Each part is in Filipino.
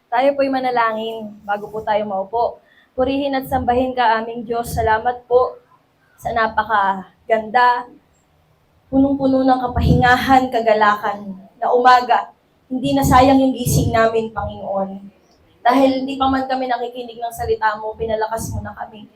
Tayo po'y manalangin bago po tayo maupo. Purihin at sambahin ka aming Diyos. Salamat po sa napakaganda, punong-puno ng kapahingahan, kagalakan na umaga. Hindi na sayang yung gising namin, Panginoon. Dahil hindi pa man kami nakikinig ng salita mo, pinalakas mo na kami.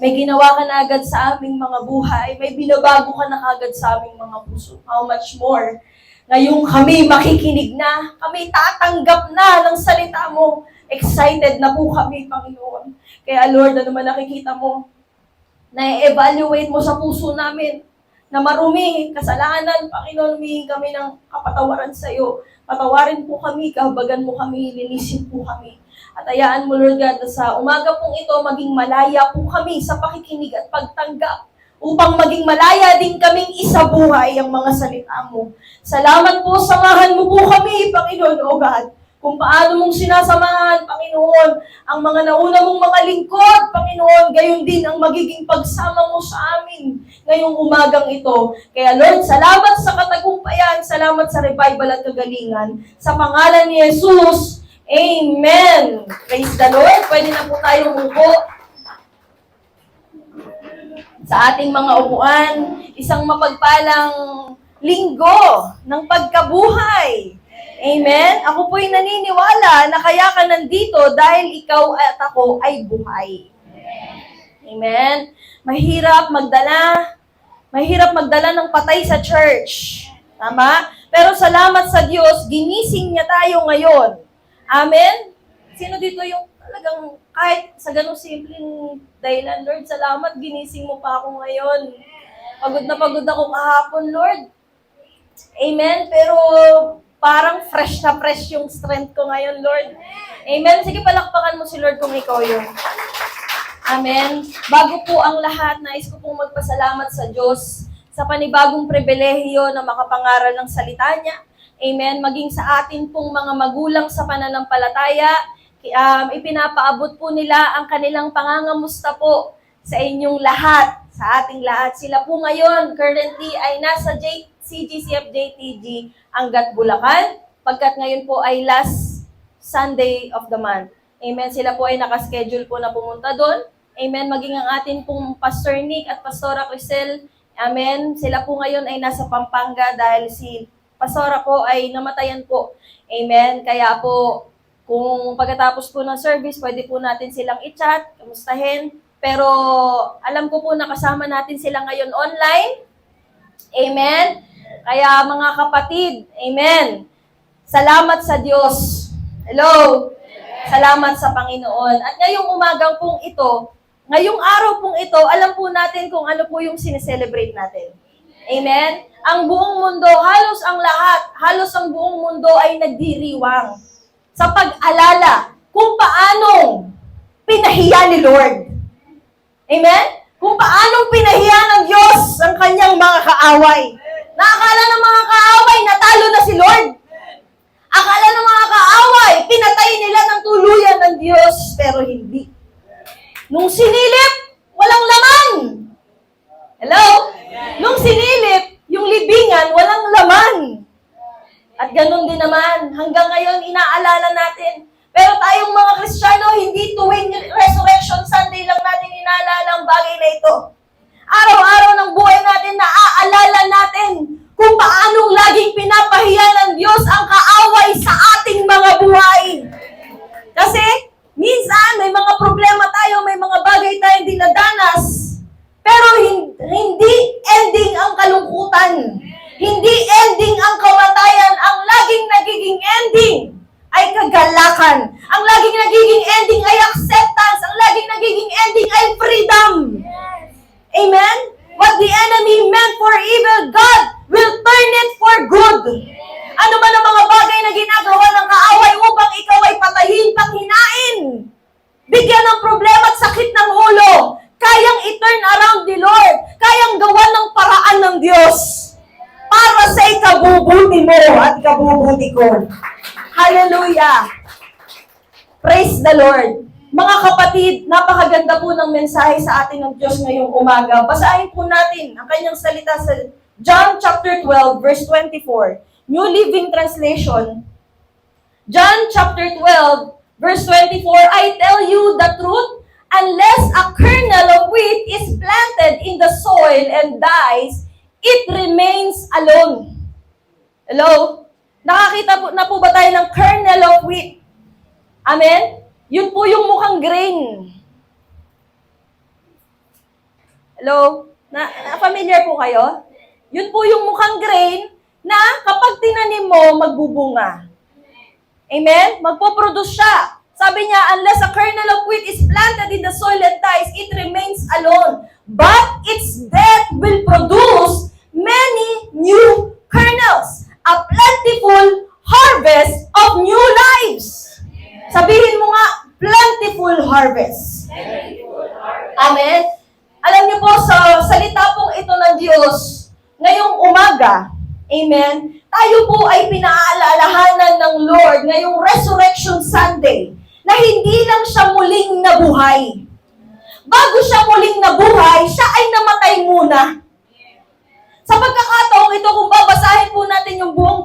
May ginawa ka na agad sa aming mga buhay. May binabago ka na agad sa aming mga puso. How much more? Ngayong kami makikinig na, kami tatanggap na ng salita mo. Excited na po kami, Panginoon. Kaya Lord, ano man nakikita mo, na-evaluate mo sa puso namin, na marumi, kasalanan, Panginoon, humihingi kami ng kapatawaran sa iyo. Patawarin po kami, kahabagan mo kami, linisin po kami. At hayaan mo, Lord God, sa umaga pong ito, maging malaya po kami sa pakikinig at pagtanggap upang maging malaya din kaming isabuhay ang mga salita mo. Salamat po, samahan mo po kami, Panginoon, O God, kung paano mong sinasamahan, Panginoon, ang mga nauna mong mga lingkod, Panginoon, gayon din ang magiging pagsama mo sa amin ngayong umagang ito. Kaya Lord, salamat sa katagumpayan, salamat sa revival at kagalingan. Sa pangalan ni Jesus, Amen. Praise the Lord. Pwede na po tayong umupo sa ating mga upuan. Isang mapagpalang linggo ng pagkabuhay. Amen? Ako po'y naniniwala na kaya ka nandito dahil ikaw at ako ay buhay. Amen? Mahirap magdala ng patay sa church. Tama? Pero salamat sa Diyos, ginising niya tayo ngayon. Amen? Sino dito yung talagang kahit sa ganung simpleng dahilan, Lord, salamat, ginising mo pa ako ngayon. Pagod na pagod ako kahapon, Lord. Amen? Pero parang fresh na fresh yung strength ko ngayon, Lord. Amen? Sige, palakpakan mo si Lord kung ikaw yun. Amen? Bago po ang lahat, nais ko pong magpasalamat sa Diyos sa panibagong pribilehiyo na makapangaral ng salita niya. Amen? Maging sa atin pong mga magulang sa pananampalataya, ipinapaabot po nila ang kanilang pangangamusta po sa inyong lahat, sa ating lahat. Sila po ngayon, currently, ay nasa CGCF JTG Angat Bulacan, pagkat ngayon po ay last Sunday of the month. Amen? Sila po ay nakaschedule po na pumunta doon. Amen? Maging ang atin pong Pastor Nick at Pastora Crisel, amen? Sila po ngayon ay nasa Pampanga dahil si Pastora po ay namatayan po. Amen? Kaya po, kung pagkatapos po ng service, pwede po natin silang i-chat, kamustahin. Pero alam ko po nakasama natin sila ngayon online. Amen? Kaya mga kapatid, amen. Salamat sa Diyos. Hello? Salamat sa Panginoon. At ngayong umagang pong ito, ngayong araw pong ito, alam po natin kung ano po yung sineselebrate natin. Amen? Ang buong mundo, halos ang buong mundo ay nagdiriwang sa pag-alala kung paanong pinahiya ni Lord. Amen? Kung paanong pinahiya ng Diyos ang kanyang mga kaaway. Naakala ng mga kaaway, natalo na si Lord. Akala ng mga kaaway, pinatay nila ng tuluyan ng Diyos, pero hindi. Nung sinilip, walang laman. Hello? Nung sinilip, yung libingan, walang laman. At ganun din naman, hanggang ngayon, inaalala natin. Pero tayong mga Kristiyano, hindi tuwing Resurrection Sunday lang natin inaalala ang bagay na ito. Araw-araw ng buhay natin, naaalala natin kung paanong laging pinapahiya ng Diyos ang kaaway sa ating mga buhay. Kasi, minsan, may mga problema tayo, may mga bagay tayong dinadanas, pero hindi ending ang kalungkutan. Hindi ending ang kamatayan. Ang laging nagiging ending ay kagalakan. Ang laging nagiging ending ay acceptance. Ang laging nagiging ending ay freedom. Amen? What the enemy meant for evil, God will turn it for good. Ano man ang mga bagay na ginagawa ng kaaway upang ikaw ay patayin, panghinain, bigyan ng problema at sakit ng ulo, kayang i-turn around ni Lord. Kayang gawan ng paraan ng Diyos para sa ikabubuti mo at ikabubuti ko. Hallelujah! Praise the Lord! Mga kapatid, napakaganda po ng mensahe sa atin ng Diyos ngayong umaga. Basahin po natin ang kanyang salita sa John chapter 12, verse 24. New Living Translation. John chapter 12, Verse 24, I tell you the truth, unless a kernel of wheat is planted in the soil and dies, it remains alone. Hello? Nakakita na po ba tayo ng kernel of wheat? Amen? Yun po yung mukhang grain. Hello? Familiar po kayo? Yun po yung mukhang grain na kapag tinanim mo, magbubunga. Amen? Magpo-produce siya. Sabi niya, unless a kernel of wheat is planted in the soil and dies, it remains alone. But its death will produce many new kernels. A plentiful harvest of new lives. Sabihin mo nga, plentiful harvest. Amen? Alam niyo po, sa salita pong ito ng Diyos, ngayong umaga, amen, tayo po ay pinaalalahanan ng Lord ngayong Resurrection Sunday na hindi lang siya muling nabuhay. Bago siya muling nabuhay, siya ay namatay muna. Sa pagkakataong ito, kung babasahin po natin yung buong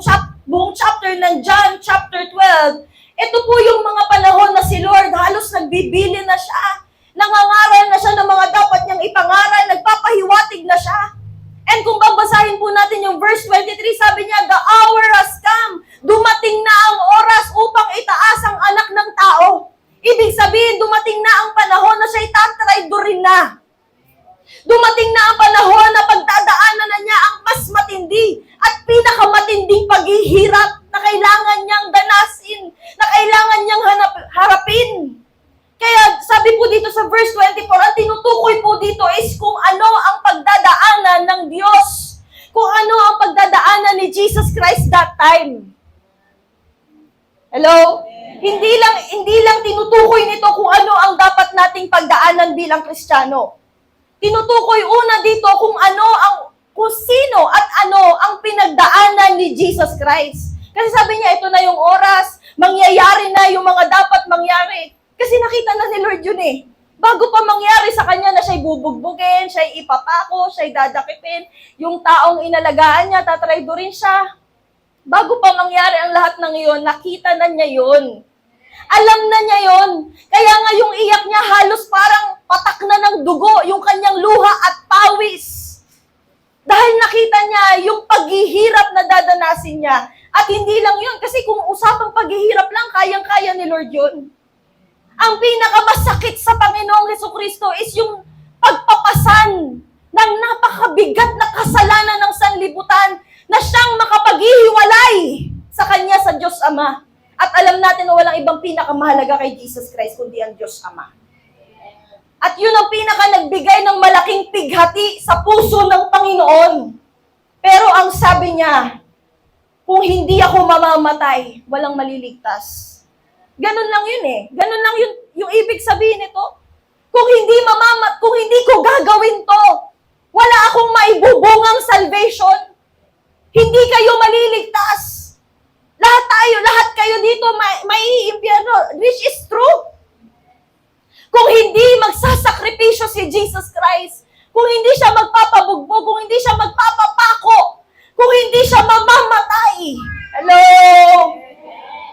chapter ng John chapter 12, ito po yung mga panahon na si Lord halos nagbibili na siya. Nangangaral na siya ng mga dapat niyang ipangaral, nagpapahiwatig na siya. And kung babasahin po natin yung verse 23, sabi niya, the hour has come. Dumating na ang oras upang itaas ang anak ng tao. Ibig sabihin, dumating na ang panahon na siya'y tatraydorin na. Dumating na ang panahon na pagdadaanan na niya ang mas matindi at pinakamatinding paghihirap na kailangan niyang ganasin, na kailangan niyang harapin. Kaya sabi po dito sa verse 24, ang tinutukoy po dito is kung ano ang pagdadaanan ng Diyos. Kung ano ang pagdadaanan ni Jesus Christ that time. Hello? Hindi lang tinutukoy nito kung ano ang dapat nating pagdaanan bilang Kristiyano. Tinutukoy una dito kung sino at ano ang pinagdaanan ni Jesus Christ. Kasi sabi niya, ito na yung oras, mangyayari na yung mga dapat mangyari. Kasi nakita na ni Lord yun eh. Bago pa mangyari sa kanya na siya'y bubugbugin, siya'y ipapako, siya'y dadakipin, yung taong inalagaan niya, tatraydorin siya. Bago pa mangyari ang lahat ng iyon, nakita na niya yun. Alam na niya yun. Kaya nga yung iyak niya halos parang patak na ng dugo, yung kanyang luha at pawis. Dahil nakita niya yung paghihirap na dadanasin niya. At hindi lang yun, kasi kung usapang paghihirap lang, kayang-kaya ni Lord yun. Ang pinakamasakit sa Panginoong Jesucristo is yung pagpapasan ng napakabigat na kasalanan ng sanlibutan na siyang makapaghihiwalay sa Kanya sa Diyos Ama. At alam natin na walang ibang pinakamahalaga kay Jesus Christ kundi ang Diyos Ama. At yun ang nagbigay ng malaking pighati sa puso ng Panginoon. Pero ang sabi niya, kung hindi ako mamamatay, walang maliligtas. Ganun lang yun eh. Ganun lang yun, yung ibig sabihin nito. Kung hindi ko gagawin to, wala akong maibubungang salvation. Hindi kayo maliligtas. Lahat kayo dito maiimpyerno, which is true. Kung hindi magsasakripisyo si Jesus Christ, kung hindi siya magpapabugbog, kung hindi siya magpapapako, kung hindi siya mamamatay. Hello?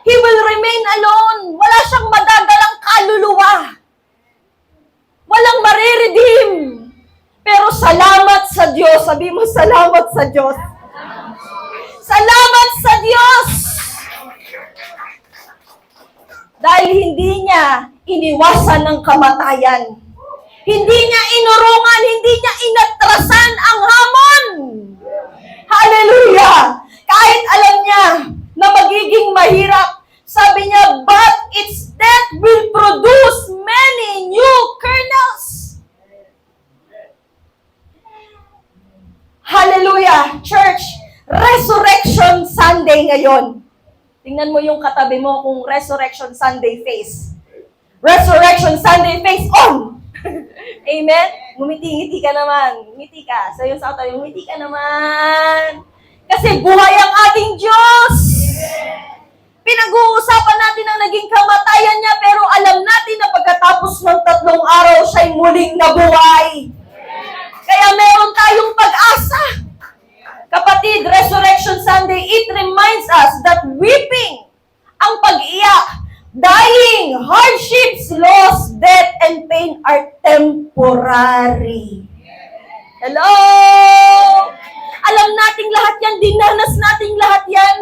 He will remain alone. Wala siyang madadalang kaluluwa. Walang mariredeem. Pero salamat sa Diyos. Sabi mo, salamat sa Diyos. Salamat sa Diyos! Dahil hindi niya iniwasan ng kamatayan. Hindi niya inurungan, hindi niya inatrasan ang hamon. Hallelujah! Kahit alam niya na magiging mahirap, sabi niya, but its death will produce many new kernels. Hallelujah! Church, Resurrection Sunday ngayon. Tingnan mo yung katabi mo kung Resurrection Sunday face. Resurrection Sunday face on! Amen? Ngumiti-ngiti ka naman. Ngiti ka. So yung sa tayo, ngumiti ka naman. Kasi buhay ang ating Diyos! Pinag-uusapan natin ang naging kamatayan niya, pero alam natin na pagkatapos ng 3 araw, siya'y muling nabuhay. Kaya meron tayong pag-asa. Kapatid, Resurrection Sunday, it reminds us that weeping, ang pag-iyak, Dying, hardships, loss, death, and pain are temporary. Hello? Alam nating lahat yan, dinanas nating lahat yan.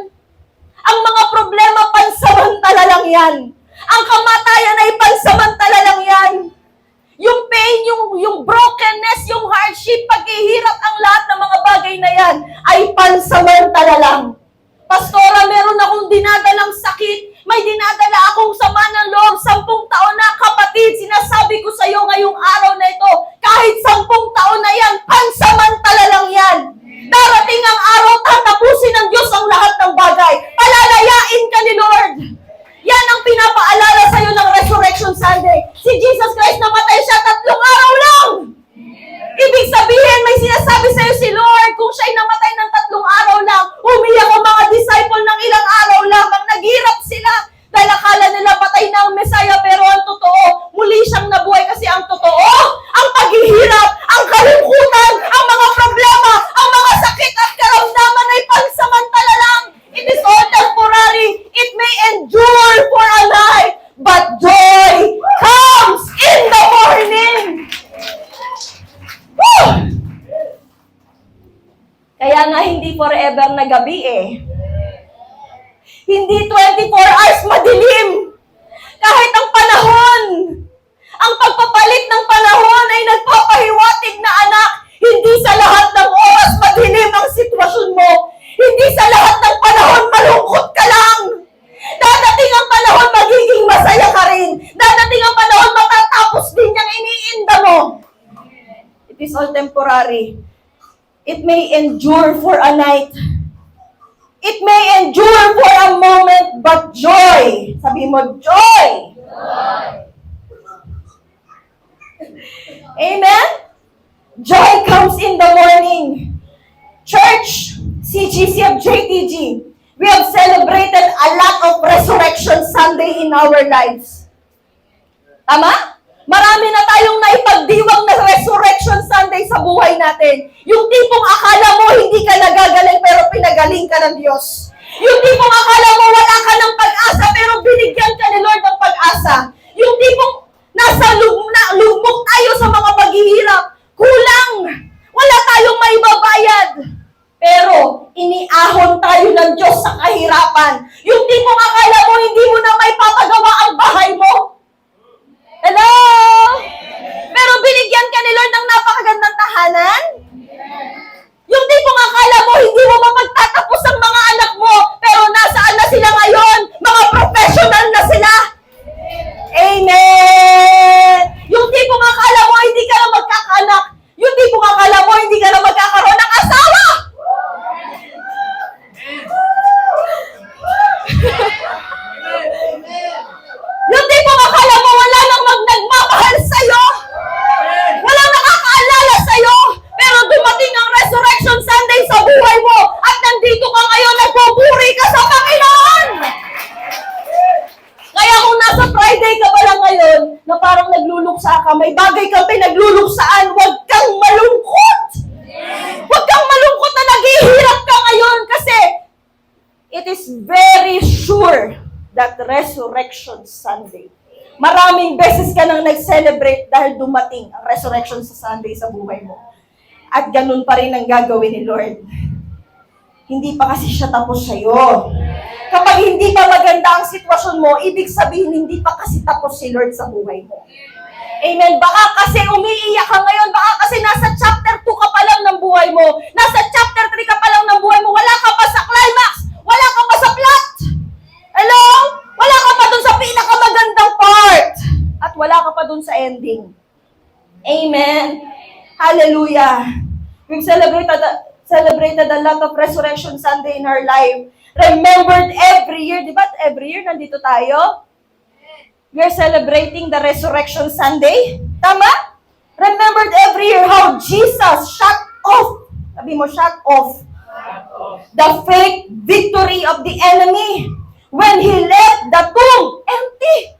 Ang mga problema, pansamantala lang yan. Ang kamatayan ay pansamantala lang yan. Yung pain, yung brokenness, yung hardship, paghihirap, ang lahat ng mga bagay na yan ay pansamantala lang. Pastora, meron akong dinadalang sakit. May dinadala akong sama ng loob. 10 taon na, kapatid, sinasabi ko sa iyo ngayong araw na ito, kahit 10 taon na yan, pansamantala lang yan. Darating ang araw, tatapusin ng Diyos ang lahat ng bagay. Palalayain ka ni Lord. Yan ang pinapaalala sa iyo ng Resurrection Sunday. Si Jesus Christ namatay siya 3 araw lang. Ibig sabihin, may sinasabi sa iyo si Lord, kung siya'y namatay ng 3 araw lang, umiyak ang mga disciple ng ilang araw lamang, naghirap sila. Dahil akala nila patay na ang Messiah, pero ang totoo, muli siyang nabuhay kasi ang totoo, ang paghihirap, ang kalungkutan, ang mga problema, ang mga sakit at karamdaman ay pansamantala lang. It is all temporary. It may endure for a night, but joy comes in the morning. Woo! Kaya nga hindi forever na gabi eh. Hindi 24 hours madilim. Kahit ang panahon, ang pagpapalit ng panahon ay nagpapahiwatig na anak, hindi sa lahat ng oras madilim ang sitwasyon mo. Hindi sa lahat ng panahon malungkot ka lang. Dadating ang panahon magiging masaya ka rin. Dadating ang panahon matatapos din yung iniinda mo. It is all temporary. It may endure for a night. It may endure for a moment, but joy. Sabi mo, joy. Joy. Amen? Joy comes in the morning. Church, CGC of JTG, we have celebrated a lot of Resurrection Sunday in our lives. Tama? Marami na tayong naipagdiwang na Resurrection Sunday sa buhay natin. Yung tipong akala mo hindi ka nagagaling pero pinagaling ka ng Diyos. Yung tipong akala mo wala ka ng pag-asa pero binigyan ka ni Lord ng pag-asa. Yung tipong nasa lugmok tayo sa mga paghihirap. Kulang. Wala tayong maibabayad. Pero iniahon tayo ng Diyos sa kahirapan. Yung tipong akala mo hindi mo na may papagawa ang bahay mo. Hello? Pero binigyan ka ni Lord ng napakagandang tahanan? Yung tipong akala mo, hindi mo mapagtatapos ang mga anak mo, pero nasaan na sila ngayon? Mga professional na sila. Amen! Yung tipong akala mo, hindi ka na magkakaanak. Yung tipong akala mo, hindi ka na magkakaroon ng asawa. Yung tipong akala mo, wala nang nagmamahal sa'yo. Walang nakakaalala sa'yo. Pero dumating ang Resurrection Sunday sa buhay mo at nandito ka ngayon, nagpupuri ka sa Panginoon. Kaya kung nasa Friday ka pa lang ngayon, na parang nagluluksa ka, may bagay kang pinagluluksaan, huwag kang malungkot. Huwag kang malungkot na naghihirap ka ngayon kasi it is very sure that Resurrection Sunday. Maraming beses ka nang nag-celebrate dahil dumating ang Resurrection sa Sunday sa buhay mo. At ganun pa rin ang gagawin ni Lord. Hindi pa kasi siya tapos sa'yo. Kapag hindi pa maganda ang sitwasyon mo, ibig sabihin hindi pa kasi tapos si Lord sa buhay mo. Amen. Baka kasi umiiyak ka ngayon, baka kasi nasa chapter 2 ka pa lang ng buhay mo, nasa chapter 3 ka pa lang ng buhay mo, wala ka pa sa climax, wala ka pa sa plot. Hello? Wala ka pa dun sa pinakamagandang part. At wala ka pa dun sa ending. Amen. Hallelujah. We've celebrated a lot of Resurrection Sunday in our life. Remembered every year. Di ba every year nandito tayo? We are celebrating the Resurrection Sunday. Tama? Remembered every year how Jesus shut off. Sabi mo, shut off. The fake victory of the enemy. When He left the tomb empty.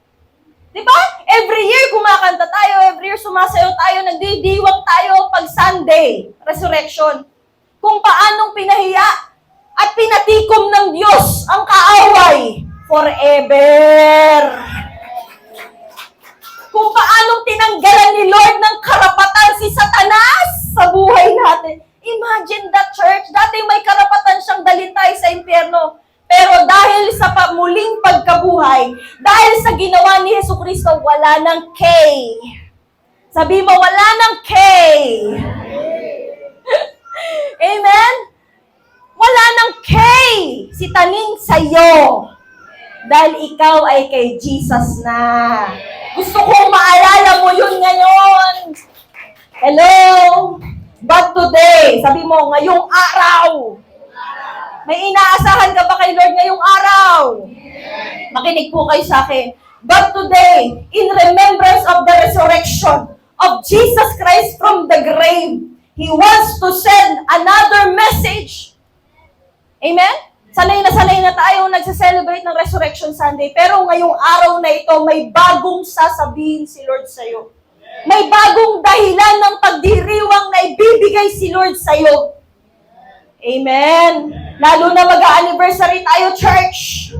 Diba? Every year kumakanta tayo, every year sumasayaw tayo, nagdidiwang tayo pag Sunday, resurrection. Kung paanong pinahiya at pinatikom ng Diyos ang kaaway forever. Kung paanong tinanggalan ni Lord ng karapatan si Satanas sa buhay natin. Imagine that, church. Dati may karapatan siyang dalhin tayo sa impyerno. Pero dahil sa muling pagkabuhay, dahil sa ginawa ni Jesucristo, wala ng K. Sabi mo, wala ng K. Amen? Wala ng K si taning sa'yo. Dahil ikaw ay kay Jesus na. Gusto kong maalala mo yun ngayon. Hello? But today, sabi mo, ngayong araw, may inaasahan ka ba kay Lord ngayong araw? Makinig po kayo sa akin. But today, in remembrance of the resurrection of Jesus Christ from the grave, He wants to send another message. Amen? Sanay na tayo nagse-celebrate ng Resurrection Sunday, pero ngayong araw na ito, may bagong sasabihin si Lord sa'yo. May bagong dahilan ng pagdiriwang na ibibigay si Lord sa'yo. Amen. Lalo na mag-a-anniversary tayo, church.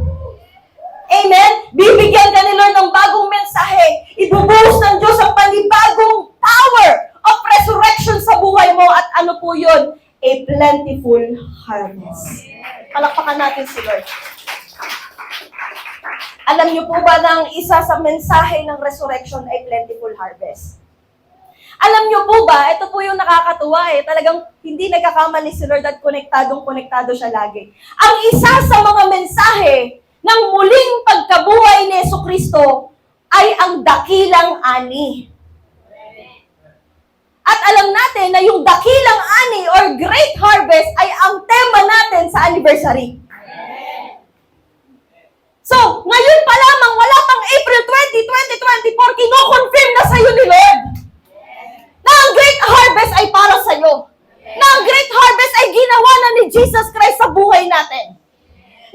Amen. Bibigyan ka ni Lord ng bagong mensahe. Ibubuhos ng Diyos ang panibagong power of resurrection sa buhay mo. At ano po yun? A plentiful harvest. Palakpakan natin si Lord. Alam niyo po ba na ang isa sa mensahe ng resurrection ay plentiful harvest? Alam niyo po ba, ito po yung nakakatuwa talagang hindi nagkakamali si Lord at konektado siya lagi. Ang isa sa mga mensahe ng muling pagkabuhay ni Jesucristo ay ang dakilang ani. At alam natin na yung dakilang ani or great harvest ay ang tema natin sa anniversary. So, ngayon pa lamang, wala pang April 20, 2024, kino-confirm na sa'yo ni Lord na ang great harvest ay para sa'yo. Na ang great harvest ay ginawa na ni Jesus Christ sa buhay natin.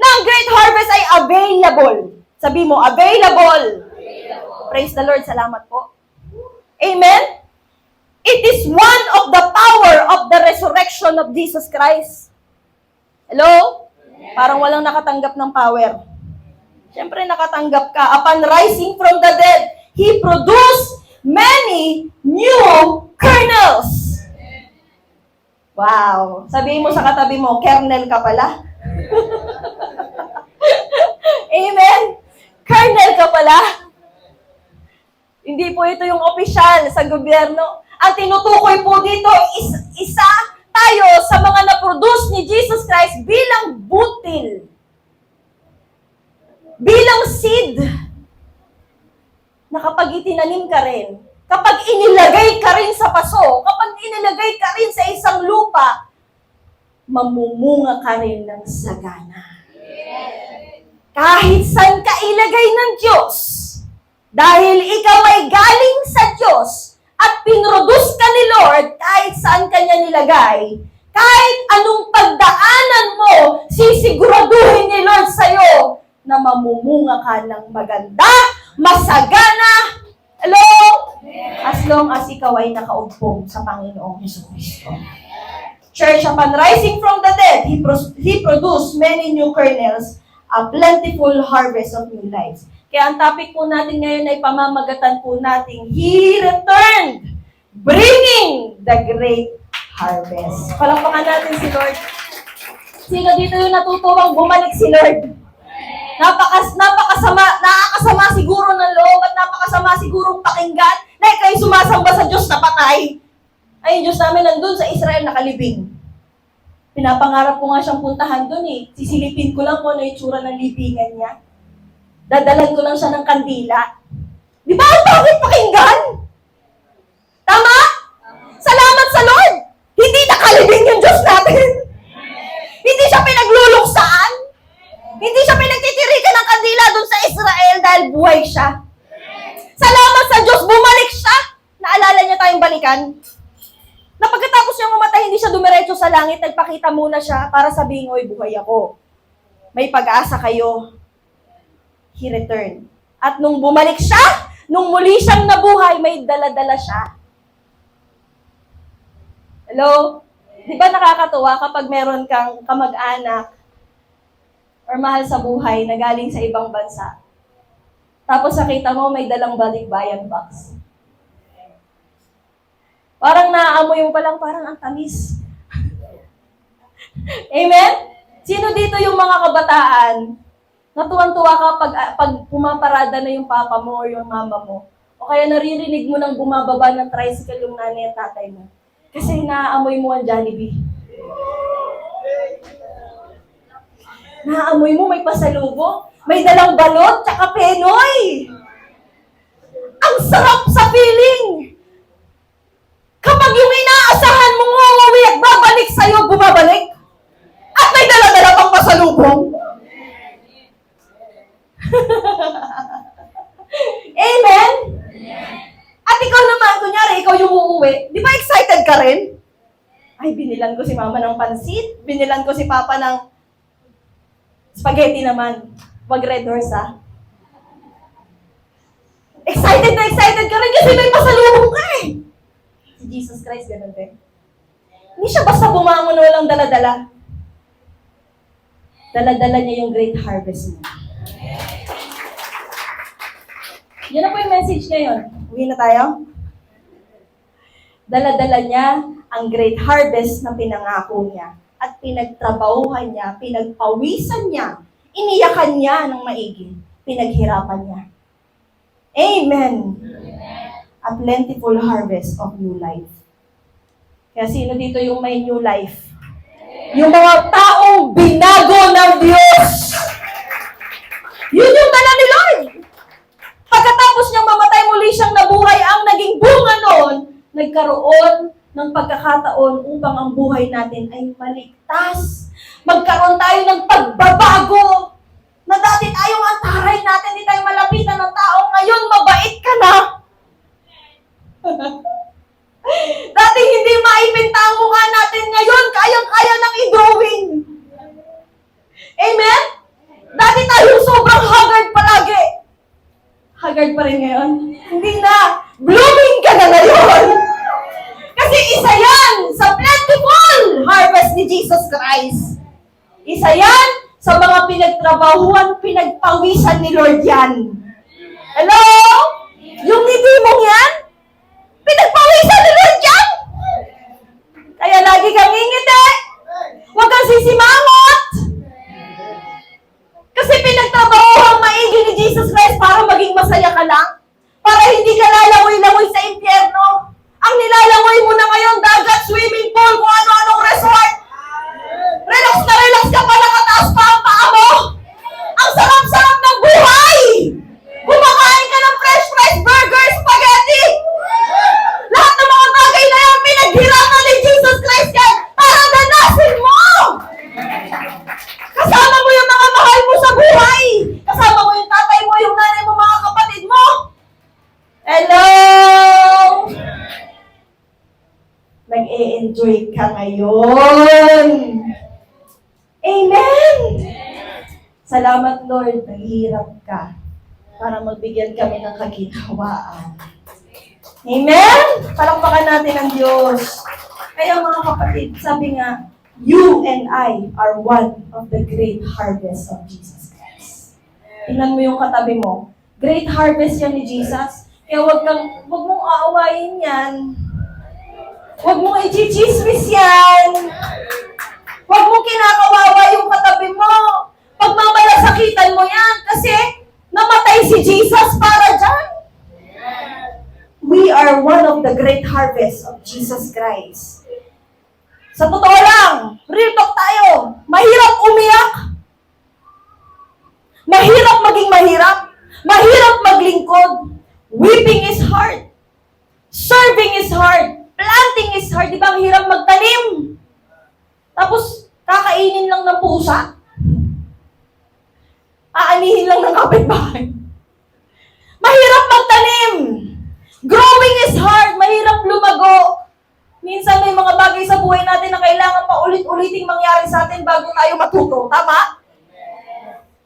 Na ang great harvest ay available. Sabi mo, available. Praise the Lord, salamat po. Amen? It is one of the power of the resurrection of Jesus Christ. Hello? Parang walang nakatanggap ng power. Siyempre nakatanggap ka. Upon rising from the dead, He produced many new kernels. Wow. Sabihin mo sa katabi mo, kernel ka pala. Amen? Kernel ka pala. Hindi po ito yung opisyal sa gobyerno. Ang tinutukoy po dito, isa tayo sa mga na-produce ni Jesus Christ bilang butil. Bilang seed. Na kapag itinanim ka rin, kapag inilagay ka rin sa paso, kapag inilagay ka rin sa isang lupa, mamumunga ka rin ng sagana. Kahit saan ka ilagay ng Diyos, dahil ikaw ay galing sa Diyos, at pinroduce ka ni Lord kahit saan ka niya nilagay, kahit anong pagdaanan mo, sisiguraduhin ni Lord sa'yo na mamumunga ka ng maganda, masagana. Hello? As long as ikaw ay nakaumpong sa Panginoong Jesucristo. Church, upon rising from the dead, He produced many new kernels, a plentiful harvest of new lives. Kaya ang topic po natin ngayon ay pamamagatan po natin, He returned, bringing the great harvest. Palakpakan natin si Lord. Sino dito yung natutuwang bumalik si Lord? Nakakasama siguro ng loob at napakasama sigurong pakinggan na kayo sumasamba sa Diyos na patay. Ay, yung Diyos namin nandun sa Israel nakalibing. Pinapangarap ko nga siyang puntahan dun Sisilipin ko lang kung ano yung tsura ng libingan niya. Dadalan ko lang siya ng kandila. Di ba ang bakit pakinggan? Tama? Salamat sa Lord! Hindi nakalibing yung Diyos natin. Hindi siya pinagluluksaan. Hindi siya pinagtitirikan ng kandila doon sa Israel dahil buhay siya. Salamat sa Diyos, bumalik siya. Naalala niya tayong balikan. Na pagkatapos niya mamatay, hindi siya dumiretso sa langit, nagpakita muna siya para sabihin, oy, buhay ako. May pag-asa kayo. He returned. At nung bumalik siya, nung muli siyang nabuhay, may dala-dala siya. Hello? Di ba nakakatuwa kapag meron kang kamag-anak or mahal sa buhay na galing sa ibang bansa. Tapos nakita mo may dalang balikbayan box. Parang naaamoy mo palang parang ang tamis. Amen? Sino dito yung mga kabataan na tuwan-tuwa ka pag pumaparada na yung papa mo o yung mama mo? O kaya naririnig mo nang bumababa ng tricycle yung nanay at tatay mo? Kasi naaamoy mo ang Jollibee. Naaamoy mo may pasalubong, may dalang balot, tsaka penoy. Ang sarap sa feeling! Kapag yung inaasahan mong uuwi at babalik sa'yo, bumabalik. At may dala-dala pang pasalubong. Amen? At ikaw naman, kunyari, ikaw yung uuwi, di ba excited ka rin? Ay, binilan ko si mama ng pansit, binilan ko si papa ng spaghetti naman. Wag Red Horse, ha? Excited na excited ka rin kasi may pasalubong ka eh. Si Jesus Christ, ganun din. Hindi siya basta bumangon walang dala-dala. Dala-dala niya yung great harvest mo. Yan na po yung message ngayon. Uwi na tayo. Dala-dala niya ang great harvest na pinangako niya. At pinagtrabahuhan niya, pinagpawisan niya, iniyakan niya ng maigi, pinaghirapan niya. Amen. A plentiful harvest of new life. Kaya sino dito yung may new life? Yung mga taong binago ng Diyos. Yun yung dala ni Lord. Pagkatapos niyang mamatay, muli siyang nabuhay. Ang naging bunga noon, nagkaroon ng pagkakataon upang ang buhay natin ay maligtas. Magkaroon tayo ng pagbabago. Na dati tayong antaray natin, hindi tayo malapitan ng tao. Ngayon, mabait ka na. Dati hindi maipinta ang mukha natin. Ngayon, kayang-kaya nang i-drawing. Amen? Dati tayong sobrang haggard palagi. Haggard pa rin ngayon? Hindi na. Blooming ka na ngayon. Kasi isa yan sa plentiful harvest ni Jesus Christ. Isa yan sa mga pinagtrabahuan, pinagpawisan ni Lord yan. Hello? Yung ngiti mong yan? Pinagpawisan ni Lord yan? Kaya lagi kang ngingiti. Huwag kang sisimangot. Kasi pinagtrabahuan maigi ni Jesus Christ para maging masaya ka lang. Para hindi ka lalamoy-lamoy sa impyerno. Ang nilalangoy mo na ngayon, dagat, swimming pool, kung ano-anong resort. Relax na relax ka pa, nakataas pa ang paa mo. Ang sarap-sarap ng buhay. Kumakain ka ng fresh fries, burger, spaghetti. Lahat ng mga bagay na yan, pinaghirapan ni Jesus Christ yan para danasin mo. Kasama mo yung mga mahal mo sa buhay. Kasama mo yung tatay mo, yung nanay mo, mga kapatid mo. Hello? Nag-e-enjoy ka ngayon. Amen! Salamat, Lord. Naghihirap ka para magbigyan kami ng kaginhawaan. Amen? Palakpakan natin ang Diyos. Kaya mga kapatid, sabi nga, you and I are one of the great harvest of Jesus Christ. Tingnan mo yung katabi mo. Great harvest yan ni Jesus. Kaya wag mong aawayin yan. Huwag mong i-chismis yan. Huwag mong kinakawawa yung katabi mo. Pagmamalasakitan mo yan kasi namatay si Jesus para dyan. We are one of the great harvest of Jesus Christ. Sa totoo lang, real talk tayo. Mahirap umiyak. Mahirap maging mahirap. Mahirap maglingkod. Weeping is hard. Serving is hard. Planting is hard. Di ba ang hirap magtanim? Tapos, kakainin lang ng pusa. Aanihin lang ng kapitbahay. Mahirap magtanim. Growing is hard. Mahirap lumago. Minsan may mga bagay sa buhay natin na kailangan pa ulit-uliting mangyari sa atin bago tayo matuto. Tama?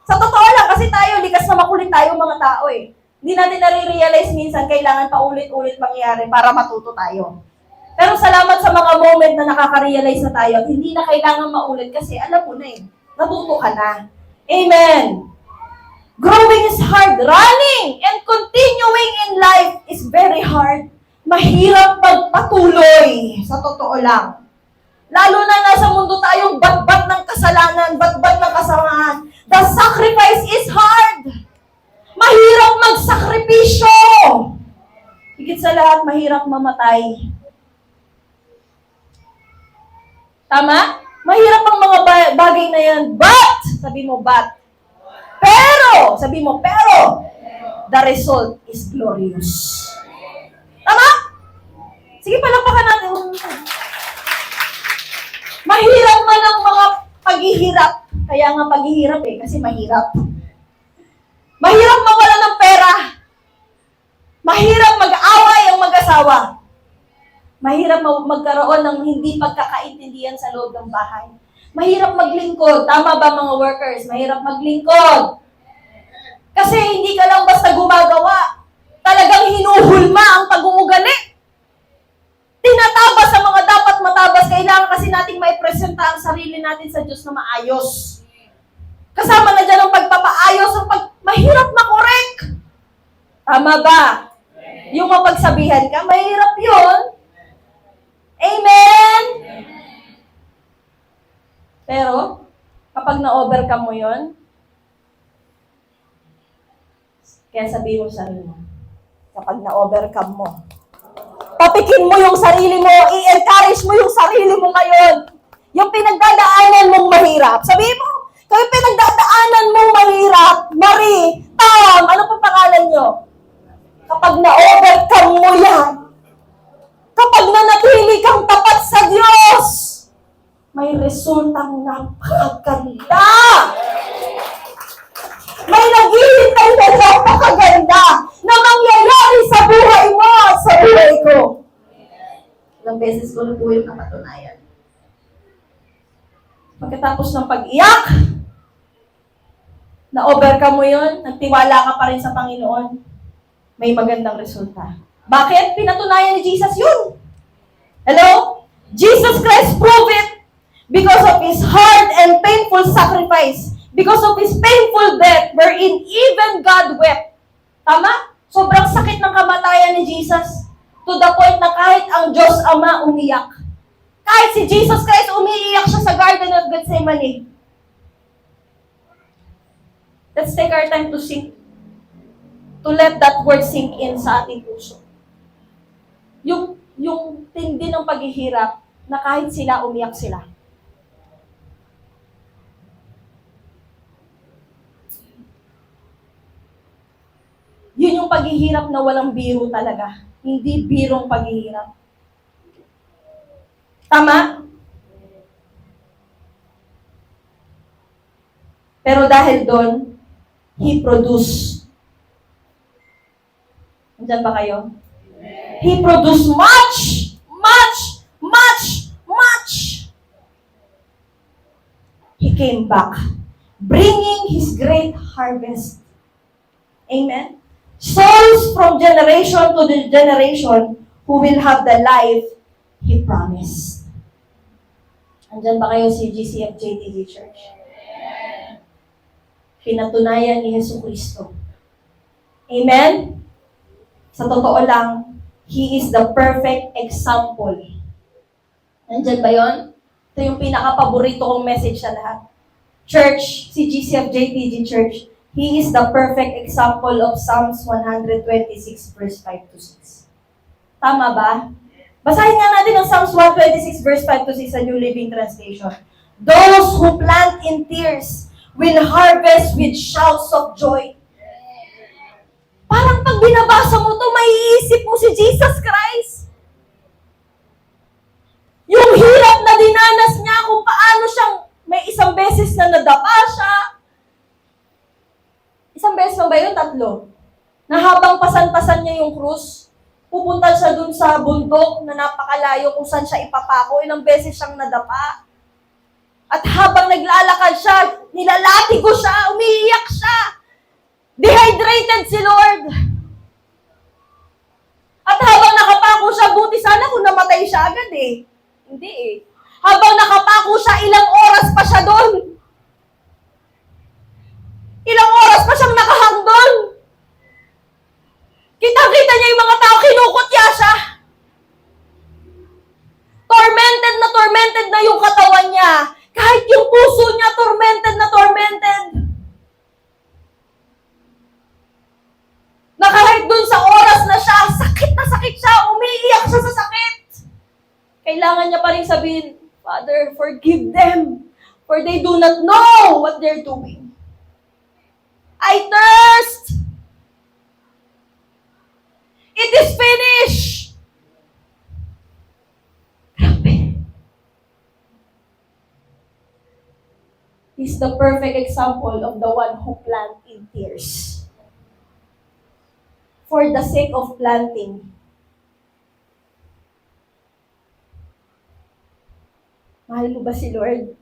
Sa totoo lang, kasi tayo, likas na makulit tayo mga tao eh. Hindi natin nare-realize minsan kailangan pa ulit-ulit mangyari para matuto tayo. Pero salamat sa mga moment na nakaka-realize na tayo at hindi na kailangan maulit kasi alam mo na eh, natuto ka na. Amen. Growing is hard. Running and continuing in life is very hard. Mahirap magpatuloy. Sa totoo lang. Lalo na nasa mundo tayong bat-bat ng kasalanan, bat-bat ng kasamaan. The sacrifice is hard. Mahirap magsakripisyo. Higit sa lahat, mahirap mamatay. Tama? Mahirap ang mga bagay na yan. But, sabi mo, but. Pero, sabi mo, pero, the result is glorious. Tama? Sige, palakpakan natin. Mahirap man ang mga paghihirap. Kaya nga paghihirap kasi mahirap. Mahirap mawala ng pera. Mahirap mag-away ang mag-asawa. Mahirap magkaroon ng hindi pagkakaintindihan sa loob ng bahay. Mahirap maglingkod. Tama ba mga workers? Mahirap maglingkod. Kasi hindi ka lang basta gumagawa. Talagang hinuhulma ang pag-uugali. Tinatabas sa mga dapat matabas. Kailangan kasi nating maipresenta ang sarili natin sa Diyos na maayos. Kasama na dyan ang pagpapaayos, mahirap makorek. Tama ba? Yung mapagsabihan ka, mahirap yun. Amen? Pero, kapag na-overcome mo yun, kaya sabihin mo sa sarili mo, kapag na-overcome mo, papikin mo yung sarili mo, i-encourage mo yung sarili mo ngayon. Yung pinagdadaanan mong mahirap. Sabihin mo, kaya pinagdadaanan mong mahirap, Marie, Tam, ano pa pangalan nyo? Kapag na-overcome mo yan, kapag nanatili kang tapat sa Diyos, may resultang napakaganda. May naghihintay na napakaganda na mangyayari sa buhay mo at sa buhay ko. Ilang beses ko na po yung napatunayan. Pagkatapos ng pag-iyak, na-overcome mo yun, nagtiwala ka pa rin sa Panginoon, may magandang resulta. Bakit? Pinatunayan ni Jesus yun. Hello? Jesus Christ proved it because of His hard and painful sacrifice, because of His painful death, wherein even God wept. Tama? Sobrang sakit ng kamatayan ni Jesus, to the point na kahit ang Diyos Ama umiyak. Kahit si Jesus Christ umiiyak siya sa Garden of Gethsemane. Let's take our time to sink, to let that word sink in sa ating puso. Yung tindi ng paghihirap na kahit sila umiyak sila. Yun yung paghihirap na walang biro talaga. Hindi birong paghihirap. Tama? Pero dahil doon, He produced. Nandiyan ba kayo? He produced much, much, much, much. He came back, bringing His great harvest. Amen? Souls from generation to the generation who will have the life He promised. Andyan ba kayo si GCF-JTG Church? Pinatunayan ni Jesucristo. Amen? Sa totoo lang, He is the perfect example. Andyan ba yon? Ito yung pinaka-paborito kong message sa lahat. Church, si GCF-JTG Church, He is the perfect example of Psalms 126 verse 5 to 6. Tama ba? Basahin nga natin ang Psalms 126 verse 5 to 6 sa New Living Translation. Those who plant in tears will harvest with shouts of joy. Parang pag binabasa mo to, maiisip mo si Jesus Christ. Yung hirap na dinanas niya, kung paano siyang, may isang beses na nadapa siya. Isang beses lang ba yun? 3. Na habang pasan-pasan niya yung krus, pupunta siya dun sa bundok na napakalayo kung saan siya ipapako. Ilang beses siyang nadapa. At habang naglalakad siya, nilalatigo siya, umiiyak siya. Dehydrated si Lord. At habang nakapako siya, buti sana kung namatay siya agad eh. Hindi eh. Habang nakapako siya, ilang oras pa siya doon. Ilang oras pa siyang nakahang doon. Kitang-kita niya yung mga tao, kinukutya siya. Tormented na yung katawan niya. Kahit yung puso niya, tormented na tormented. Kahit dun sa oras na sakit siya, umiiyak siya sa sakit. Kailangan niya pa rin sabihin, Father, forgive them, for they do not know what they're doing. I thirst. It is finished. Grabe. He's the perfect example of the one who planted in tears. For the sake of planting. Mahal mo ba si Lord?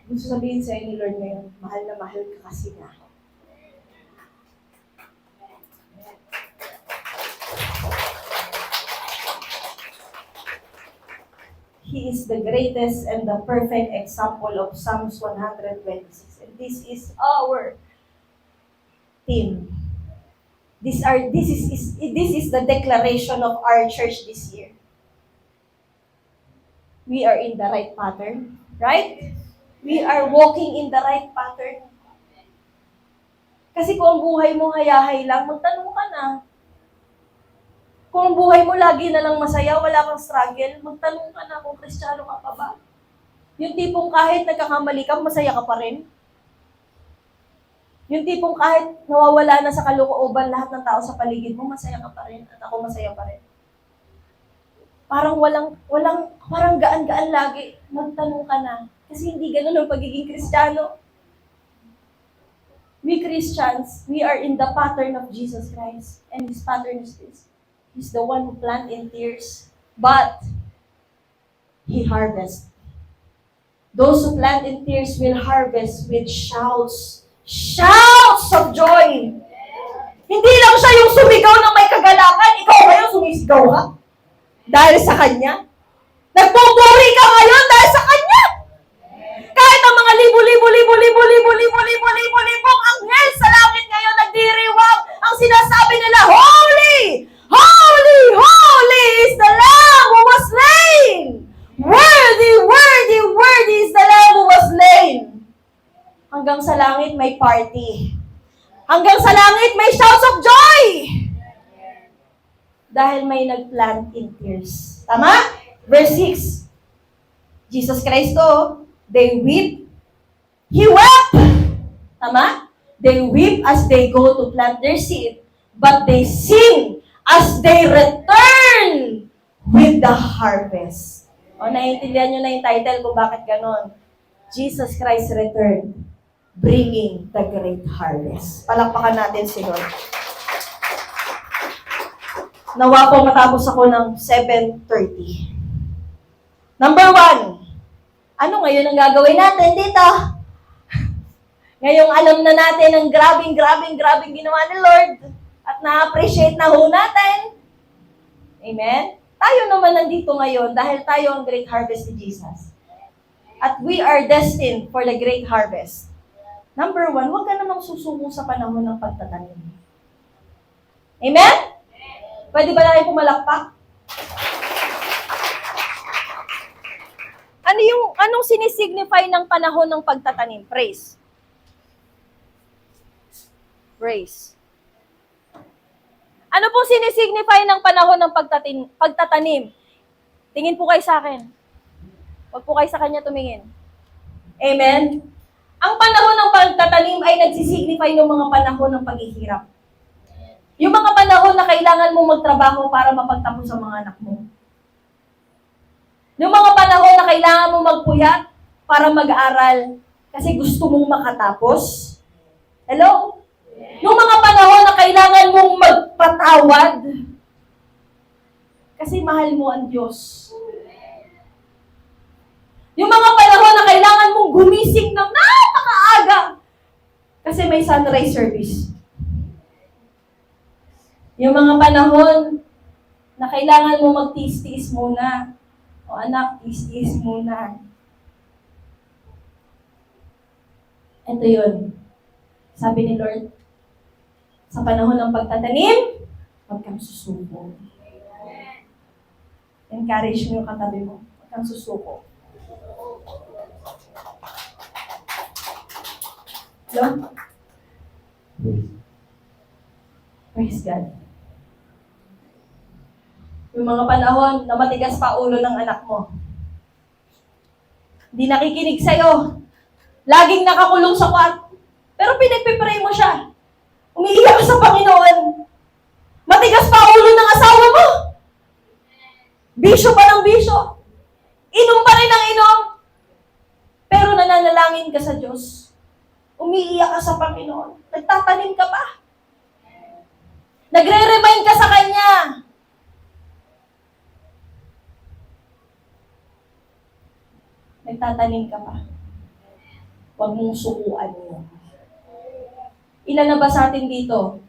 Gusto sabihin sa'yo ni Lord ngayon, mahal na mahal ka kasi na. He is the greatest and the perfect example of Psalms 126. And this is our theme. This is the declaration of our church this year. We are in the right pattern, right? We are walking in the right pattern. Kasi kung ang buhay mo hayahay lang, magtanong ka na. Kung ang buhay mo lagi na lang masaya, wala kang struggle, magtanong ka na kung Kristiyano ka pa ba. Yung tipong kahit nagkakamali ka, masaya ka pa rin. Yung tipong kahit nawawala na sa kalooban lahat ng tao sa paligid mo, masaya ka pa rin at ako masaya pa rin. Parang parang gaan-gaan lagi. Magtanong ka na. Kasi hindi ganun ang pagiging Kristiyano. We Christians, we are in the pattern of Jesus Christ. And His pattern is this. He's the one who planted in tears, but He harvests. Those who plant in tears will harvest with shouts of joy. Hindi lang siya yung sumigaw ng may kagalakan, ikaw ngayon sumisigaw ka. Dahil sa Kanya. Nagpupuri ka ngayon dahil sa Kanya. Kahit ang mga libo-libong anghel sa langit ngayon nagdiriwang, ang sinasabi nila, Holy! Holy! Holy is the Lamb who was slain! Worthy, worthy, worthy is the Lamb who was slain! Hanggang sa langit may party. Hanggang sa langit may shouts of joy! Dahil may nagplant in tears. Tama? Verse 6. Jesus Christ they weep. He wept. Tama? They weep as they go to plant their seed, but they sing as they return with the harvest. Naiintindihan nyo na yung title kung bakit ganon. Jesus Christ returned, bringing the great harvest. Palakpakan natin si Lord. Nawa po matapos ako ng 7:30. Number 1, ano ngayon ang gagawin natin dito? Ngayong alam na natin ang grabing ginawa ni Lord at na-appreciate na ho natin. Amen? Tayo naman nandito ngayon dahil tayo ang great harvest ni Jesus. At we are destined for the great harvest. Number 1, huwag ka namang susuko sa panahon ng pagtatanim. Amen? Pwede ba natin pumalakpak? Anong sinisignify ng panahon ng pagtatanim? Praise. Praise. Ano pong sinisignify ng panahon ng pagtatanim? Tingin po kayo sa akin. Huwag po kayo sa kanya tumingin. Amen? Ang panahon ng pagtatanim ay nagsisignify ng mga panahon ng paghihirap. Yung mga panahon na kailangan mong magtrabaho para mapagtapos ang mga anak mo. Yung mga panahon na kailangan mong magpuyat para mag-aaral kasi gusto mong makatapos. Hello? Yung mga panahon na kailangan mong magpatawad kasi mahal mo ang Diyos. Yung mga panahon na kailangan mong gumising ng napakaaga kasi may sunrise service. Yung mga panahon na kailangan mo magtiis-tiis muna. O anak, tiis-tiis muna. Ito yun. Sabi ni Lord, sa panahon ng pagtatanim, huwag kang susuko. Encourage mo yung katabi mo. Huwag kang susuko. Hello? Praise God. Yung mga panahon na matigas pa ulo ng anak mo. Hindi nakikinig sa'yo. Laging nakakulong sa kwarto. Pero pinagpipray mo siya. Umiiyak ka sa Panginoon. Matigas pa ulo ng asawa mo. Bisyo pa ng bisyo. Inom pa rin ng inom. Pero nananalangin ka sa Diyos. Umiiyak ka sa Panginoon. Nagtatanim ka pa. Nagre-remind ka sa Kanya. Nagtatanim ka pa. Huwag mong sukuan mo. Ilan na ba sa atin dito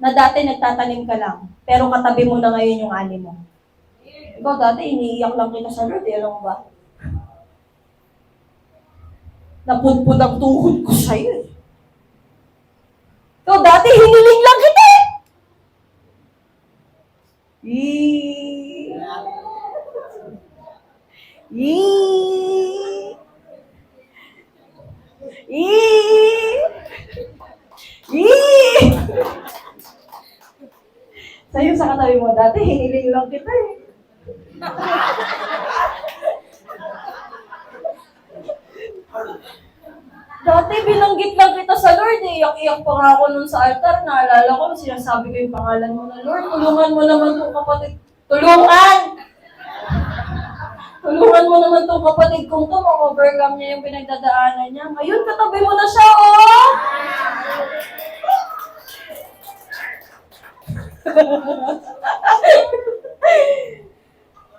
na dati nagtatanim ka lang, pero katabi mo na ngayon yung ani mo? Ikaw dati, iniiyak lang kita sa Lord, alam mo ba? Napudpud ang tuhod ko sa'yo. Ikaw dati, hiniling lang kita eh. Sa'yo sa katabi mo, dati hiniling lang kita eh. Dati binanggit lang kita sa Lord eh. Iyak-iyak pa nga ako nun sa altar. Naalala ko, sinasabi ko yung pangalan mo na, Lord, tulungan mo naman itong kapatid. Tulungan! Tulungan mo naman itong kapatid kong to. Ma-overcome niya yung pinagdadaanan niya. Ngayon, katabi mo na siya, oh!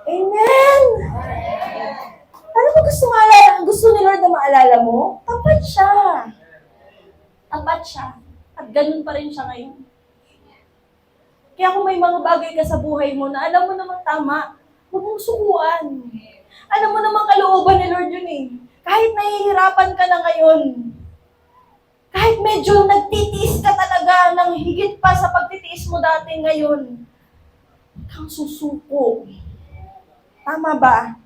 Amen! Ano ba gusto ni Lord na maalala mo? Tapat siya. Tapat siya. At ganun pa rin siya ngayon. Kaya kung may mga bagay ka sa buhay mo na alam mo namang tama, huwag mong sukuan. Alam mo namang kalooban ni Lord yun eh. Kahit nahihirapan ka na ngayon, kahit medyo nagtitiis ka talaga ng higit pa sa pagtitiis mo dati ngayon, huwag kang susuko. Tama ba?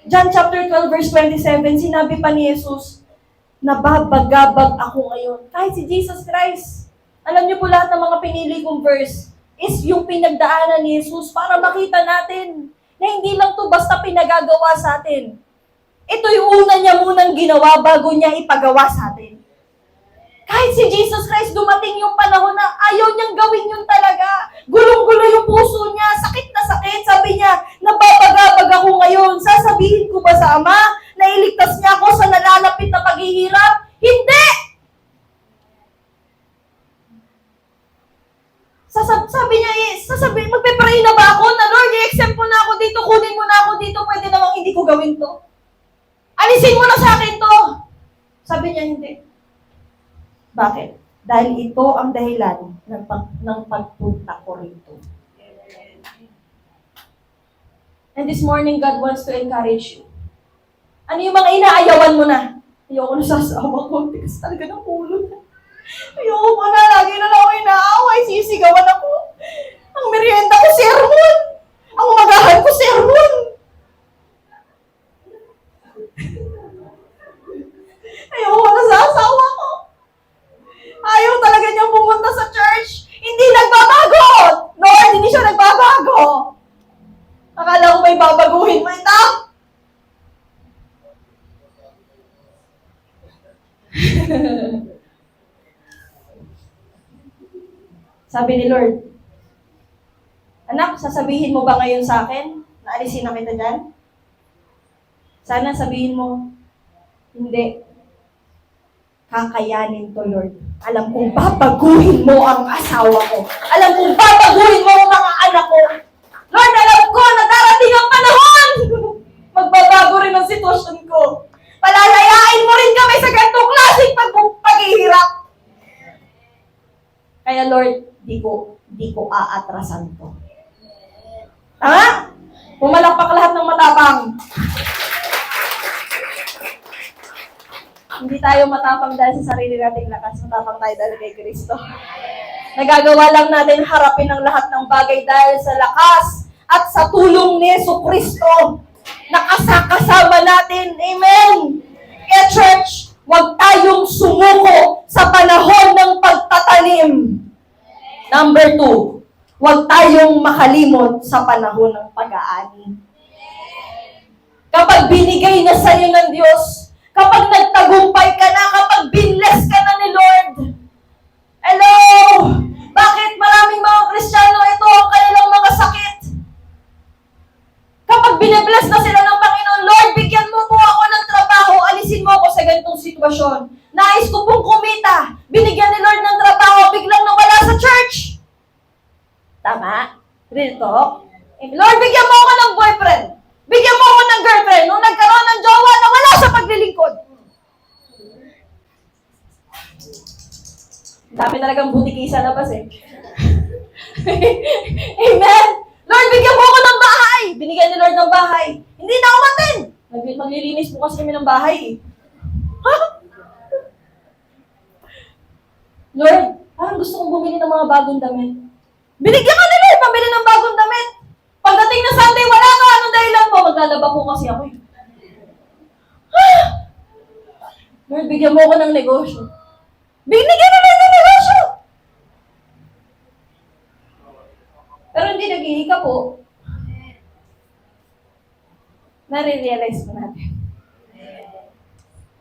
John chapter 12 verse 27, sinabi pa ni Jesus, nababagabag ako ngayon. Kahit si Jesus Christ, alam niyo po lahat ng mga pinili kong verse, is yung pinagdaanan ni Jesus para makita natin na hindi lang to basta pinagagawa sa atin. Ito yung una niya munang ginawa bago niya ipagawa sa atin. Kahit si Jesus Christ, dumating yung panahon na ayaw niyang gawin yun talaga. Gulong-gulo yung puso niya, sakit na sakit. Sabi niya, nababagabag ako ngayon. Sasabihin ko ba sa Ama na iligtas niya ako sa nalalapit na paghihirap? Hindi! Sabi niya, magpe-pray na ba ako na Lord, i-exempt mo na ako dito, kunin mo na ako dito, pwede namang hindi ko gawin to. Alisin mo na sa akin to. Sabi niya, hindi. Bakit? Dahil ito ang dahilan ng pagpunta ko rito. And this morning, God wants to encourage you. Ano yung mga inaayawan mo na? Ayoko na sa asawa ko, tigas talaga ng ulo na. Ayoko na, lagi na lang ako inaaway, sisigawan ako. Ang merienda ko, sermon. Ang umagahan ko, sermon. Ayoko na sa asawa ko. Ayaw talaga niyang pumunta sa church. Hindi nagbabago. Lord, hindi siya nagbabago. Akala ko may babaguhin mo ito. Sabi ni Lord, anak, sasabihin mo ba ngayon sa akin na alisin na kita dyan? Sana sabihin mo, hindi. Kakayanin to, Lord. Alam kong babaguhin mo ang asawa ko. Alam kong babaguhin mo ang mga anak ko. Lord, alam ko na darating ang panahon. Magbabago rin ang sitwasyon ko. Palalayain mo rin kami sa ganitong klaseng paghihirap. Kaya Lord, di ko aatrasan to. Tama? Pumalakpak lahat ng matapang. Hindi tayo matapang dahil sa sarili nating lakas. Matapang tayo dahil kay Kristo. Nagagawa lang natin harapin ang lahat ng bagay dahil sa lakas at sa tulong ni Jesucristo. Nakasama natin. Amen. Kaya church, huwag tayong sumuko sa panahon ng pagtatanim. Number 2, huwag tayong makalimot sa panahon ng pag-aani. Kapag binigay na sa'yo ng Diyos, kapag nagtagumpay ka na, kapag binless ka na ni Lord, hello! Bakit maraming mga Kristiyano ito ang kanilang mga sakit? Kapag binibless na sila ng Panginoon, Lord, bigyan mo po ako ng trabaho, alisin mo ako sa ganitong sitwasyon. Nais ko pong kumita. Binigyan ni Lord ng trabaho, biglang nawala sa church. Tama? Real talk? Lord, bigyan mo ako ng boyfriend. Bigyan mo ako ng girlfriend. Nung nagkaroon ng jowa, nawala sa paglilingkod. Dami talagang butiki sa labas eh. Amen? Lord, bigyan mo ako ng bahay. Binigyan ni Lord ng bahay. Hindi na umatin. Maglilinis po kasi kami ng bahay eh. Lord, parang gusto kong bumili ng mga bagong damit. Binigyan ka ni Lord, pambili ng bagong damit. Pagdating na Sunday, wala ka. Anong dahilan mo? Maglalaba po kasi ako eh. Lord, bigyan mo ako ng negosyo. Binigyan na Lord ng negosyo. Pero hindi naghihika po. Nare-realize mo natin.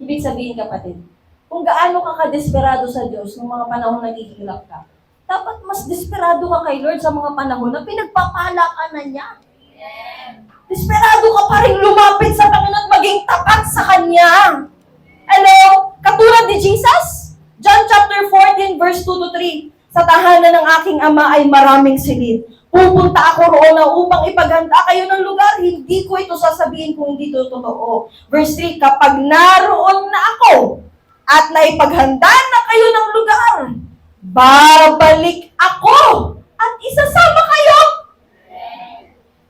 Ibig sabihin, kapatid, kung gaano ka ka-desperado sa Diyos ng mga panahon naghihirap ka, dapat mas desperado ka kay Lord sa mga panahon na pinagpapala ka na niya. Desperado ka pa rin lumapit sa Panginoon at maging tapat sa Kanya. Hello? Katulad ni Jesus? John chapter 14, verse 2-3. Sa tahanan ng aking Ama ay maraming silid. Pupunta ako roon na upang ipaghanda kayo ng lugar. Hindi ko ito sasabihin kung hindi ito totoo. Verse 3, kapag naroon na ako at naipaghanda na kayo ng lugar, babalik ako at isasama kayo.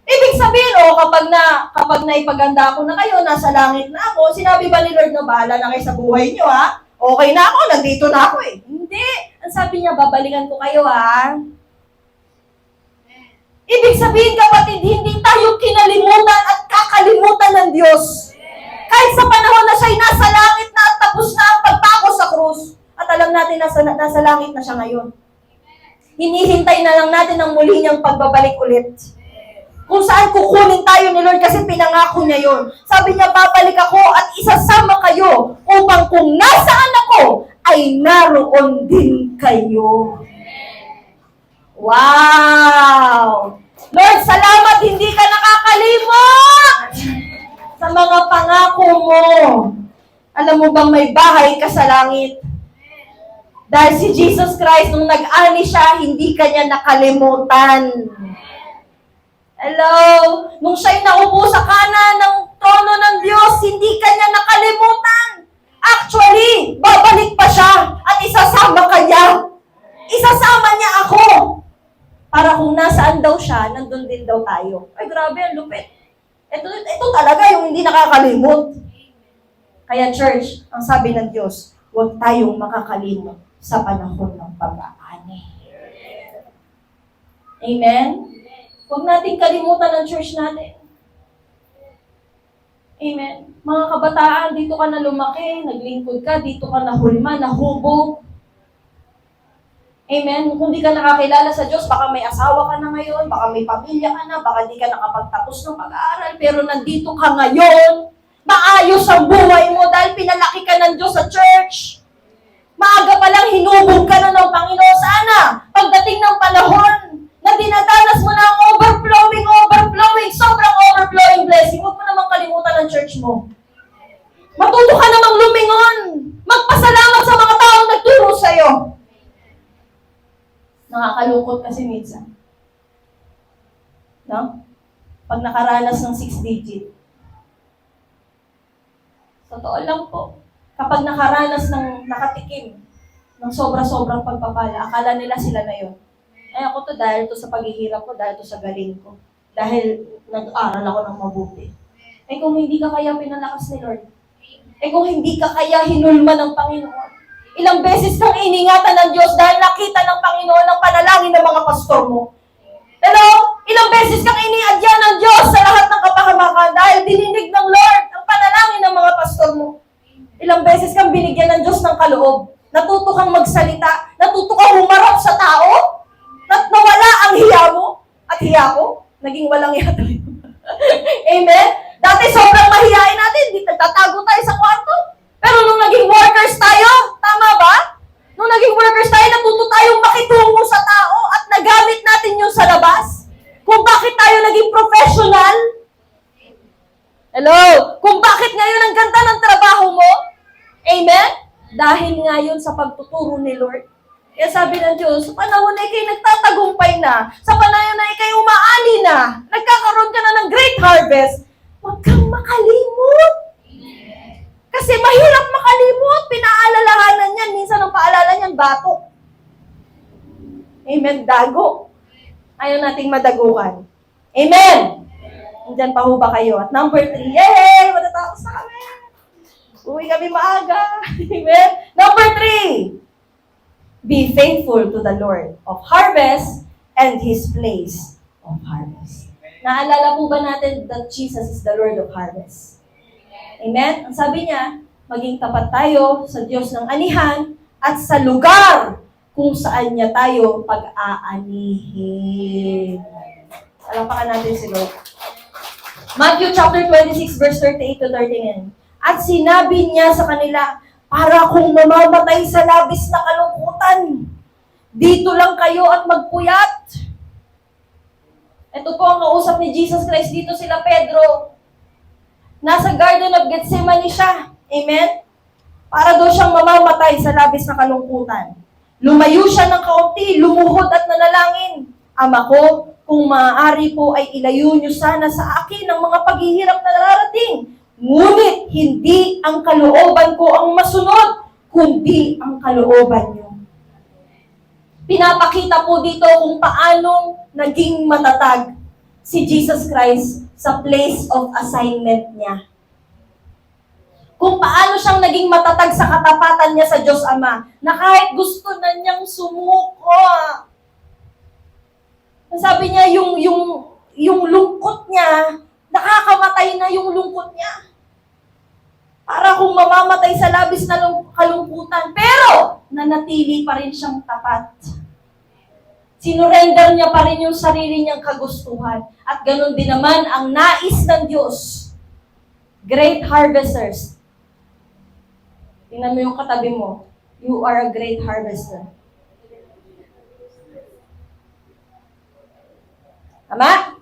Ibig sabihin, kapag naipaganda ako na kayo, nasa langit na ako, sinabi ba ni Lord na bahala na kayo sa buhay niyo, ha? Okay na ako, nandito na ako eh. Hindi. Ang sabi niya, babalikan ko kayo, ha? Ibig sabihin, kapatid, hindi tayo kinalimutan at kakalimutan ng Diyos. Kahit sa panahon na siya'y nasa langit na at tapos na ang pagpako sa krus. At alam natin nasa langit na siya ngayon. Hinihintay na lang natin ang muli niyang pagbabalik ulit. Kung saan kukunin tayo ni Lord kasi pinangako niya yon. Sabi niya, babalik ako at isasama kayo upang kung nasaan ako, ay naroon din kayo. Wow! Lord, salamat, hindi ka nakakalimot sa mga pangako mo. Alam mo bang may bahay ka sa langit? Dahil si Jesus Christ, nung nag-ani siya, hindi kanya nakalimutan. Hello? Nung siya'y naupo sa kanan ng trono ng Diyos, hindi kanya nakalimutan. Actually, babalik pa siya at isasama kanya. Isasama niya ako. Para kung nasaan daw siya, nandun din daw tayo. Ay, grabe, ang lupit. Ito talaga yung hindi nakakalimot. Kaya church, ang sabi ng Diyos, huwag tayong makakalimot sa panahon ng pag-aani. Amen? Huwag nating kalimutan ang church natin. Amen? Mga kabataan, dito ka na lumaki, naglingkod ka, dito ka nahulma, nahubog. Amen? Kung di ka nakakilala sa Diyos, baka may asawa ka na ngayon, baka may pamilya ka na, baka di ka nakapagtapos ng pag-aaral, pero nandito ka ngayon, maayos ang buhay mo dahil pinalaki ka ng Diyos sa church. Maaga pa lang hinubog ka na ng Panginoon. Sana, pagdating ng panahon, na dinadanas mo na ang overflowing, sobrang overflowing blessing, huwag mo namang kalimutan ang church mo. Matuto ka namang lumingon. Magpasalamat sa mga taong nagturo sa'yo. Nakakalungkot kasi minsan. No? Pag nakaranas ng 6 digit. Totoo lang po. Kapag nakaranas ng nakatikim ng sobra-sobrang pagpapala, akala nila sila na yun. Eh ako to dahil to sa paghihirap ko, dahil to sa galing ko. Dahil nag-aral ako ng mabuti. Eh kung hindi ka kaya pinalakas ni Lord, kung hindi ka kaya hinulma ng Panginoon, ilang beses kang iningatan ng Diyos dahil nakita ng Panginoon ang panalangin ng mga pastor mo. Hello? Ilang beses kang iniadya ng Diyos sa lahat ng kapahamakan dahil dininig ng Lord ang panalangin ng mga pastor mo. Ilang beses kang binigyan ng Diyos ng kaloob. Natuto kang magsalita. Natuto kang humarap sa tao. Nawala ang hiya mo. At hiya ko, naging walang hiya tayo. Amen? Dati sobrang mahiyain natin. Di tatago tayo sa kwarto. Pero nung naging workers tayo, tama ba? Nung naging workers tayo, natuto tayong makitungo sa tao at nagamit natin yung sa labas. Kung bakit tayo naging professional. Hello? Kung bakit ngayon ang ganda ng trabaho mo. Amen? Dahil ngayon sa pagtuturo ni Lord. Kaya sabi ng Diyos, sa panahon na ikay nagtatagumpay na, sa panahon na ikay umaani na, nagkakaroon ka na ng great harvest, huwag kang makalimot. Kasi mahirap makalimot. Pinaalalahanan yan. Minsan ang paalala niyan, batok. Amen. Dago. Ayaw nating madagukan. Amen. Nandyan pa ho ba kayo? At number 3, yay! Matatapos na kami. Uwi kami maaga. Amen. Number 3, be faithful to the Lord of harvest and His place of harvest. Naalala po ba natin that Jesus is the Lord of harvest? Amen? Ang sabi niya, maging tapat tayo sa Diyos ng anihan at sa lugar kung saan niya tayo pag-aanihin. Alapakan natin si Lord. Matthew chapter 26 verse 38 to 39. At sinabi niya sa kanila, para kung mamamatay sa labis na kalungkutan, dito lang kayo at magpuyat. Ito po ang kausap ni Jesus Christ. Dito sila Pedro. Nasa Garden of Gethsemane siya. Amen? Para daw siyang mamamatay sa labis na kalungkutan. Lumayo siya ng kaunti, lumuhod at nanalangin. Ama ko, kung maaari po ay ilayo niyo sana sa akin ang mga paghihirap na nararating. Ngunit hindi ang kalooban ko ang masunod, kundi ang kalooban niyo. Pinapakita po dito kung paanong naging matatag si Jesus Christ sa place of assignment niya. Kung paano siyang naging matatag sa katapatan niya sa Diyos Ama, na kahit gusto na niyang sumuko. Sabi niya, yung lungkot niya, nakakamatay na yung lungkot niya. Para kung mamamatay sa labis na kalungkutan. Pero, nanatili pa rin siyang tapat. Sinurrender niya pa rin yung sarili niyang kagustuhan. At ganun din naman ang nais ng Diyos. Great harvesters. Tingnan mo yung katabi mo. You are a great harvester. Tama?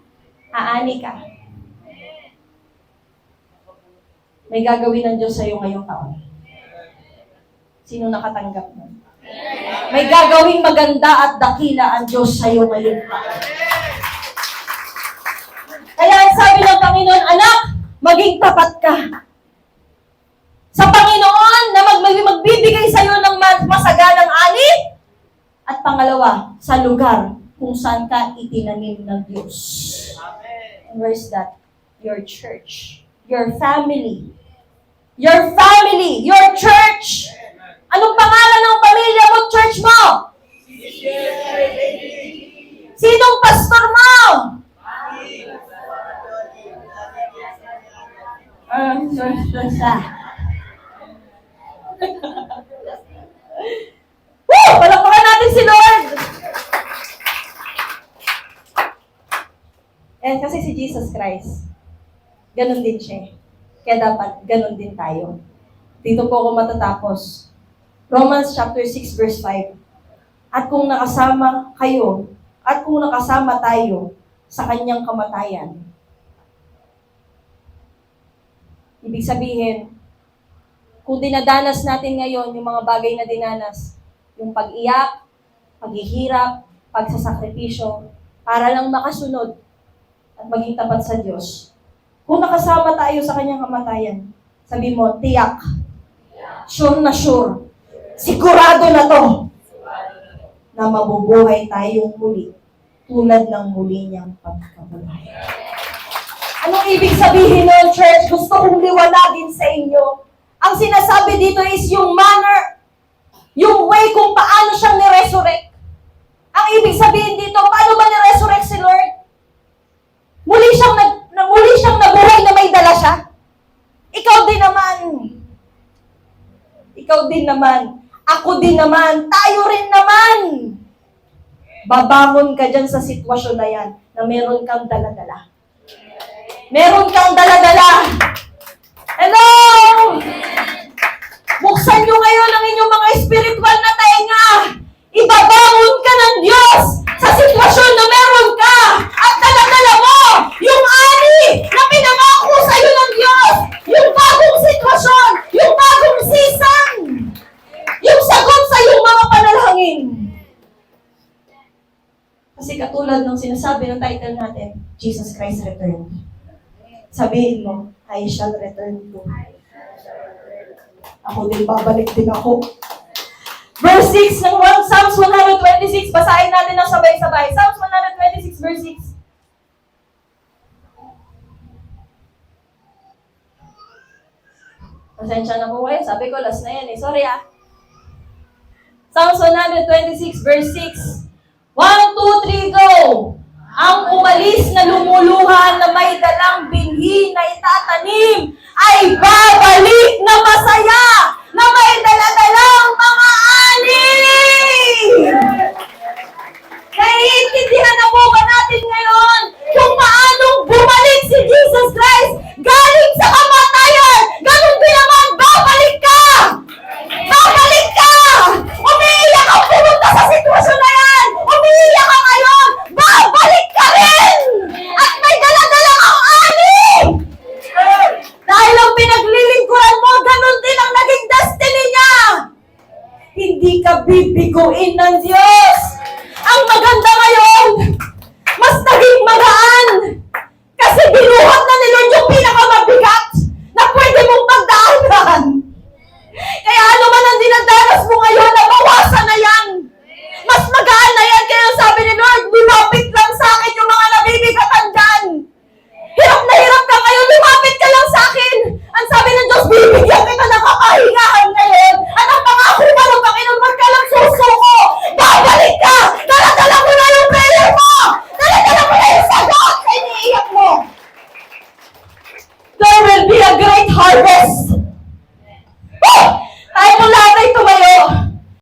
Aani ka. May gagawin ng Diyos sa'yo ngayong taon. Sino nakatanggap mo? May gagawing maganda at dakila ang Diyos sa'yo ngayong taon. Kaya sabi ng Panginoon, anak, maging tapat ka. Sa Panginoon na magbibigay sa'yo ng masagalang ani. At pangalawa, sa lugar kung saan ka itinanim ng Diyos. And where's that? Your church. Your family. Your family. Your church. Anong pangalan ng pamilya mo, church mo? Sinong pastor mo? Woo! Palakpakan natin si Lord! Kasi si Jesus Christ, ganun din siya. Kaya dapat ganun din tayo. Dito po ako matatapos. Romans chapter 6 verse 5. At kung nakasama kayo, at kung nakasama tayo sa kanyang kamatayan, ibig sabihin, kung dinadanas natin ngayon yung mga bagay na dinanas, yung pag-iyak, paghihirap, pagsasakripisyo, para lang makasunod at maging tapat sa Diyos. Kung nakasama tayo sa kanyang kamatayan, sabi mo, tiyak, sure na sure, sigurado na to, na mabubuhay tayong muli, tulad ng muli niyang pagkabuhay. Anong ibig sabihin nun, church? Gusto kong liwanagin sa inyo. Ang sinasabi dito is yung manner, yung way kung paano siyang niresurrect. Ang ibig sabihin dito, paano ba niresurrect si Lord? Muli siyang nabuhay na may dala siya. Ikaw din naman. Ikaw din naman. Ako din naman. Tayo rin naman. Babangon ka dyan sa sitwasyon na yan na meron kang dala-dala. Meron kang dala-dala. Hello! Buksan nyo ngayon ang inyong mga spiritual na tainga. Ibabangon ka ng Diyos sa sitwasyon na meron ka at dala-dala mo yung ani na pinangako sa iyo ng Diyos. Yung bagong sitwasyon, yung bagong season, yung sagot sa iyong mga panalangin. Kasi katulad ng sinasabi ng title natin, Jesus Christ returned. Sabihin mo, I shall return to. Ako din, babalik din ako. Verse 6 ng Psalms 126, basahin natin ng sabay-sabay. Psalms 126, verse 6. Pasensya na po kayo, sabi ko last na yan eh. Sorry ah. Psalms 126, verse 6. 1, 2, 3, go! Ang umalis na lumuluhan na may dalang binhi na itatanim ay babalik na masaya na may dala-dalang mga ani! Naiintindihan na po ba natin ngayon